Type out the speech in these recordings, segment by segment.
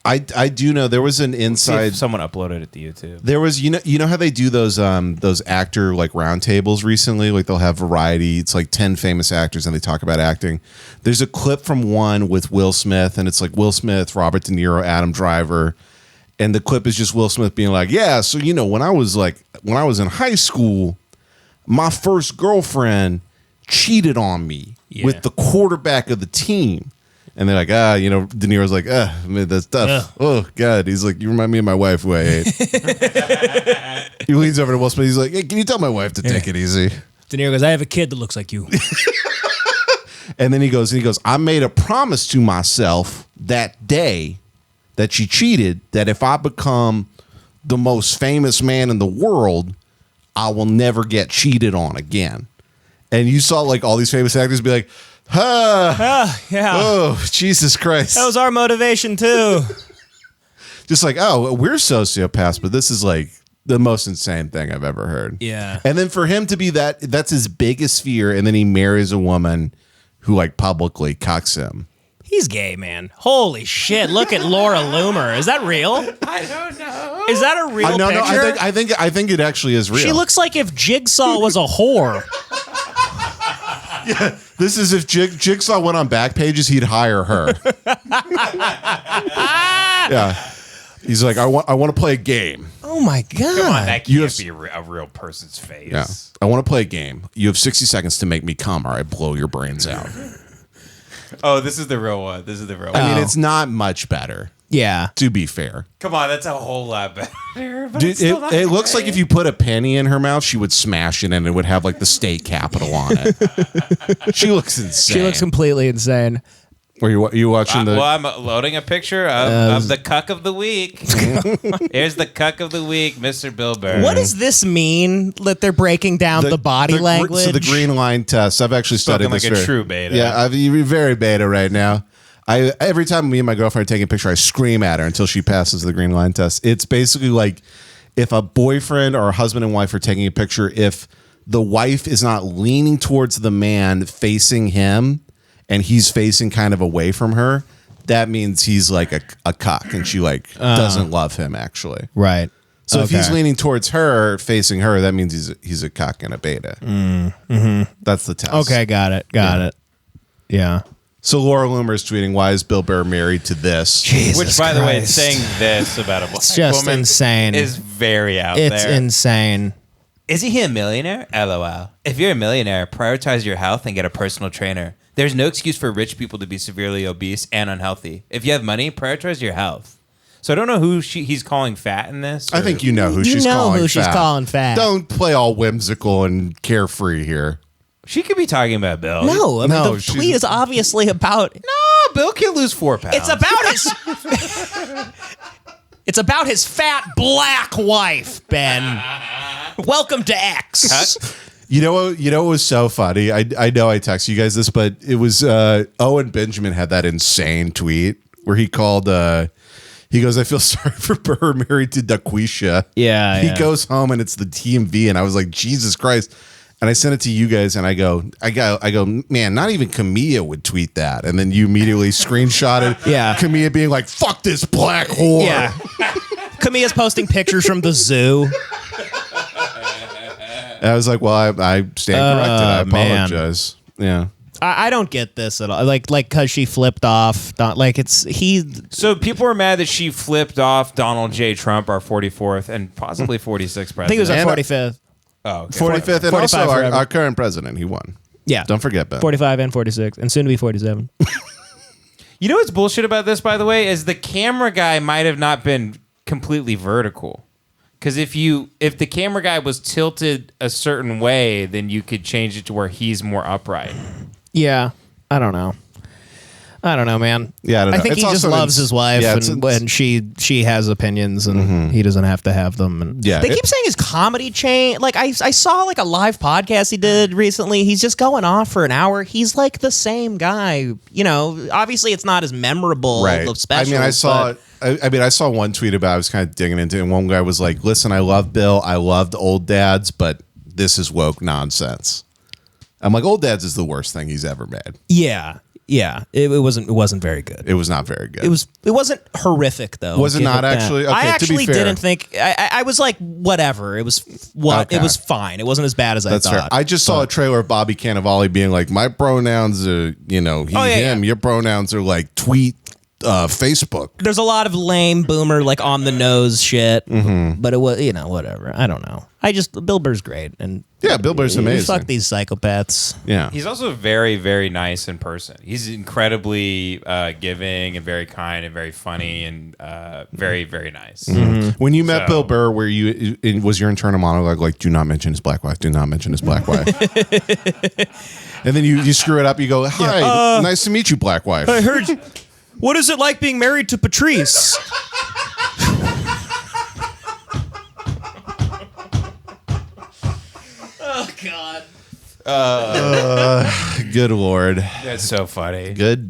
I do know there was an inside. Someone uploaded it to YouTube. There was you know how they do those actor like roundtables recently, like they'll have variety. It's like 10 famous actors and they talk about acting. There's a clip from one with Will Smith and it's like Will Smith, Robert De Niro, Adam Driver, and the clip is just Will Smith being like, yeah, so when I was in high school, my first girlfriend cheated on me with the quarterback of the team. And they're like, De Niro's like, man, that's tough. Oh, God. He's like, you remind me of my wife who I hate. He leans over to Will Smith. He's like, hey, can you tell my wife to take it easy? De Niro goes, I have a kid that looks like you. And then he goes, I made a promise to myself that day that she cheated, that if I become the most famous man in the world, I will never get cheated on again. And you saw like all these famous actors be like, yeah. Oh, Jesus Christ. That was our motivation too. Just like, we're sociopaths, but this is like the most insane thing I've ever heard. Yeah. And then for him to be that's his biggest fear, and then he marries a woman who like publicly cucks him. He's gay, man. Holy shit. Look at Laura Loomer. Is that real? I don't know. Is that a real picture? No, I think it actually is real. She looks like if Jigsaw was a whore. Yeah, this is if Jigsaw went on Backpages, he'd hire her. Yeah, he's like, I want to play a game. Oh my God! Come on, that can't be a real person's face. Yeah, I want to play a game. You have 60 seconds to make me come, or I blow your brains out. Oh, this is the real one. I mean, it's not much better. Yeah. To be fair. Come on, that's a whole lot better. But Dude, it looks like if you put a penny in her mouth, she would smash it and it would have like the state capital on it. She looks insane. She looks completely insane. Were you watching the... Well, I'm loading a picture of the cuck of the week. Here's the cuck of the week, Mr. Bill Burr. What does this mean that they're breaking down the body language? So the green line test, I've actually studied this. Like a true beta. Yeah, you're very beta right now. Every time me and my girlfriend are taking a picture, I scream at her until she passes the green line test. It's basically like if a boyfriend or a husband and wife are taking a picture, if the wife is not leaning towards the man facing him and he's facing kind of away from her, that means he's like a cock and she like doesn't love him actually. Right. So if he's leaning towards her, facing her, that means he's a cock and a beta. Mm-hmm. That's the test. Okay, got it. Yeah. So Laura Loomer is tweeting, why is Bill Burr married to this? Jesus Which, by Christ. the way, saying this about a It's black just woman insane. is very out there. It's insane. Is he a millionaire? LOL. If you're a millionaire, prioritize your health and get a personal trainer. There's no excuse for rich people to be severely obese and unhealthy. If you have money, prioritize your health. So I don't know who he's calling fat in this. I think you know who she's calling fat. She's calling fat. Don't play all whimsical and carefree here. She could be talking about Bill. No, I mean, the tweet is obviously about... No, Bill can lose 4 pounds. It's about his... It's about his fat black wife, Ben. Welcome to X. You know what was so funny? I know I texted you guys this, but it was Owen Benjamin had that insane tweet where he called... he goes, I feel sorry for Burr married to Daquisha. Yeah. He goes home and it's the TMV, and I was like, Jesus Christ. And I sent it to you guys, and I go, man, not even Camilla would tweet that. And then you immediately screenshotted Camilla being like, fuck this black whore. Yeah. Camilla's posting pictures from the zoo. And I was like, well, I stand corrected. I apologize. Man. Yeah. I don't get this at all. Like, cause she flipped off. Like So people were mad that she flipped off Donald J. Trump, our 44th and possibly 46th president. I think it was our 45th. Oh, okay. 45th, and also our current president. He won. Yeah. Don't forget that. 45 and 46, and soon to be 47. You know what's bullshit about this, by the way, is the camera guy might have not been completely vertical. Because if the camera guy was tilted a certain way, then you could change it to where he's more upright. Yeah. I don't know, man. Yeah, I don't know. I think It's he just also loves his wife, and she has opinions, and he doesn't have to have them. And Yeah, they keep saying his comedy chain. Like I saw like a live podcast he did recently. He's just going off for an hour. He's like the same guy. You know, obviously it's not as memorable. Right. Of specials, I saw one tweet about it. I was kind of digging into it, and one guy was like, listen, I love Bill. I loved Old Dads, but this is woke nonsense. I'm like, Old Dads is the worst thing he's ever made. Yeah. Yeah, it wasn't very good. It was not very good. It wasn't horrific though. Was it not actually? Okay, I to be actually fair. didn't think. I was like, whatever. It was Okay. It was fine. It wasn't as bad as That's I fair. thought. I just saw a trailer of Bobby Cannavale being like, my pronouns are, he, him. Your pronouns are like tweet, Facebook. There's a lot of lame boomer like on the nose shit, but it was whatever. I don't know. Bill Burr's great, and Yeah, Bill Burr's amazing. Fuck these psychopaths. Yeah. He's also very, very nice in person. He's incredibly giving and very kind and very funny and very, very nice. When you met So- Bill Burr, was your internal monologue like, do not mention his black wife, do not mention his black wife? And then you screw it up, you go, hi, nice to meet you, black wife. I heard. What is it like being married to Patrice? Oh God. Good Lord. That's so funny. Good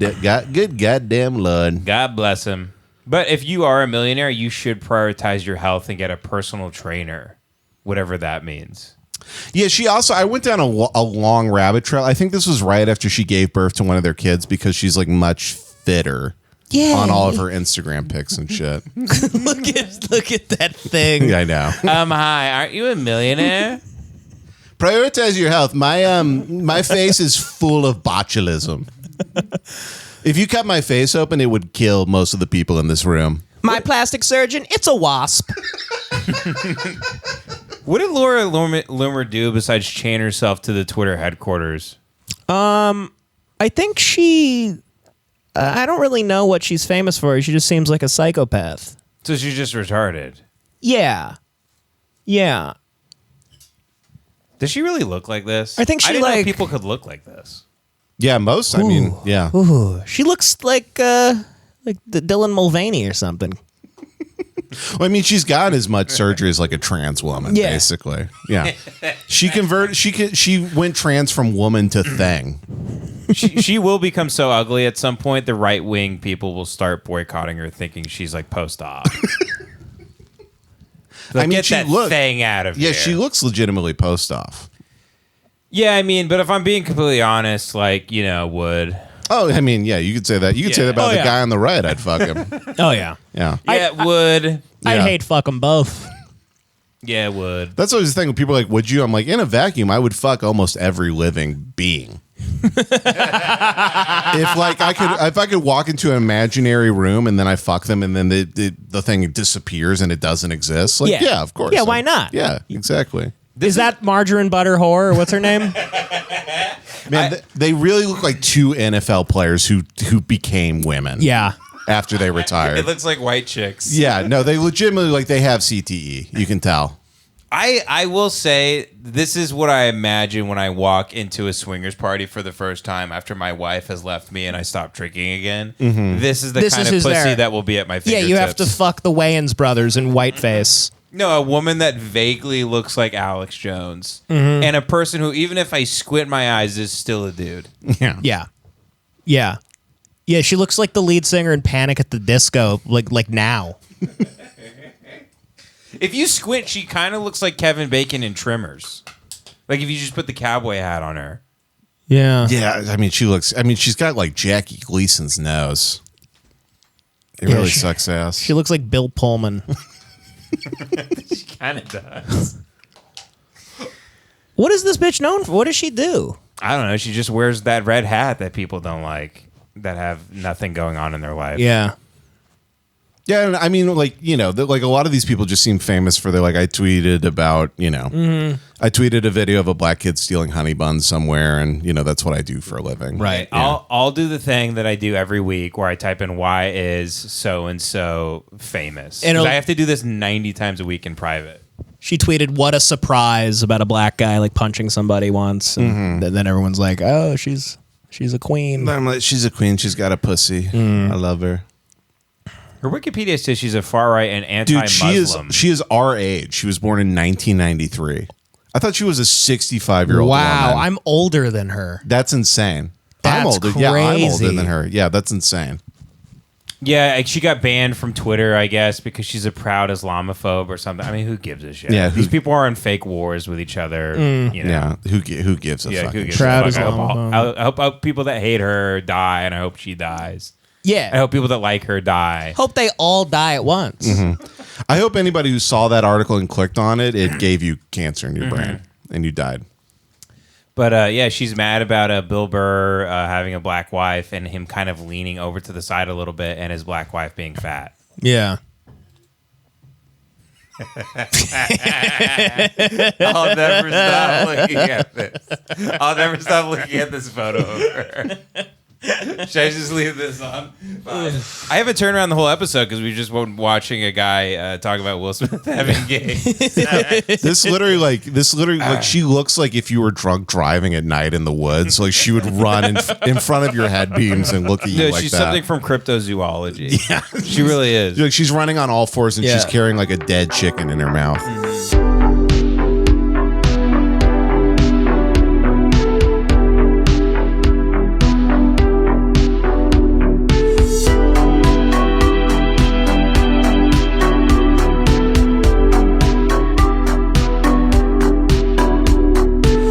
goddamn Lord. God bless him. But if you are a millionaire, you should prioritize your health and get a personal trainer, whatever that means. Yeah, I went down a long rabbit trail. I think this was right after she gave birth to one of their kids because she's like much fitter on all of her Instagram pics and shit. look at that thing. Yeah, I know. Hi, aren't you a millionaire? Prioritize your health. My face is full of botulism. If you cut my face open, it would kill most of the people in this room. My plastic surgeon, it's a wasp. What did Laura Loomer do besides chain herself to the Twitter headquarters? I think she. I don't really know what she's famous for. She just seems like a psychopath. So she's just retarded. Yeah. Yeah. Does she really look like this? I think she, didn't know like- people could look like this. Yeah, most. I mean, yeah. Ooh, she looks like the Dillon Mulvaney or something. Well, I mean, she's got as much surgery as like a trans woman, Yeah. basically. Yeah. She went trans from woman to thing. She will become so ugly at some point. The right wing people will start boycotting her, thinking she's like post-op. I mean, get she that thing out of Yeah, here. she looks legitimately post-off. Yeah, I mean, but if I'm being completely honest, would. Oh, I mean, yeah, you could say that. You could say that about the guy on the right. I'd fuck him. Oh yeah. Yeah. Yeah, would. I'd Yeah. hate fuck them both. Yeah, would. That's always the thing when people are like, would you? I'm like, in a vacuum, I would fuck almost every living being. If I could walk into an imaginary room and then I fuck them and then the thing disappears and it doesn't exist. Like, yeah, of course. Yeah, why not? Yeah, exactly. Is that margarine butter whore? Or what's her name? Man, they really look like two NFL players who became women. Yeah. After they retired. It looks like white chicks. Yeah, no, they legitimately they have CTE. You can tell. I will say this is what I imagine when I walk into a swingers party for the first time after my wife has left me and I stop drinking again. Mm-hmm. This is the This kind is of who's pussy there. that will be at my Yeah, fingertips. you have to fuck the Wayans brothers in whiteface. No, a woman that vaguely looks like Alex Jones. Mm-hmm. And a person who, even if I squint my eyes, is still a dude. Yeah. Yeah. Yeah. Yeah, she looks like the lead singer in Panic at the Disco, like now. If you squint, she kind of looks like Kevin Bacon in Trimmers. Like if you just put the cowboy hat on her. Yeah. Yeah, I mean she's got like Jackie Gleason's nose. It really sucks ass. She looks like Bill Pullman. She kind of does. What is this bitch known for? What does she do? I don't know. She just wears that red hat that people don't like, that have nothing going on in their life. Yeah. Yeah, and I mean, like, like a lot of these people just seem famous for their, like, I tweeted about, I tweeted a video of a black kid stealing honey buns somewhere, and, that's what I do for a living. Right. Yeah. I'll do the thing that I do every week where I type in why is so-and-so famous. And 'Cause I have to do this 90 times a week in private. She tweeted, "What a surprise!" about a black guy like punching somebody once, and then everyone's like, "Oh, she's a queen." I'm like, she's a queen. She's got a pussy. I love her. Her Wikipedia says she's a far-right and Dude, anti-Muslim. she is our age. She was born in 1993. I thought she was a 65-year-old Wow, woman. I'm older than her. That's insane. I'm That's older. Yeah, I'm older crazy. than her. Yeah, that's insane. Yeah, like, she got banned from Twitter, I guess, because she's a proud Islamophobe or something. I mean, who gives a shit? Yeah, these people are in fake wars with each other. You know? Yeah, who gives a Yeah, fucking who gives shit? Proud a fuck? Islamophobe. I hope people that hate her die, and I hope she dies. Yeah. I hope people that like her die. Hope they all die at once. I hope anybody who saw that article and clicked on it, it gave you cancer in your brain and you died. But yeah, she's mad about Bill Burr having a black wife and him kind of leaning over to the side a little bit and his black wife being fat. Yeah. I'll never stop looking at this. I'll never stop looking at this photo of her. Should I just leave this on? Fine. I haven't turned around the whole episode because we just been watching a guy talk about Will Smith having gays. This literally like she looks like if you were drunk driving at night in the woods, like she would run in front of your head beams and look at you No, like she's that. something from cryptozoology. Yeah, she really is. Like she's running on all fours and Yeah. she's carrying like a dead chicken in her mouth.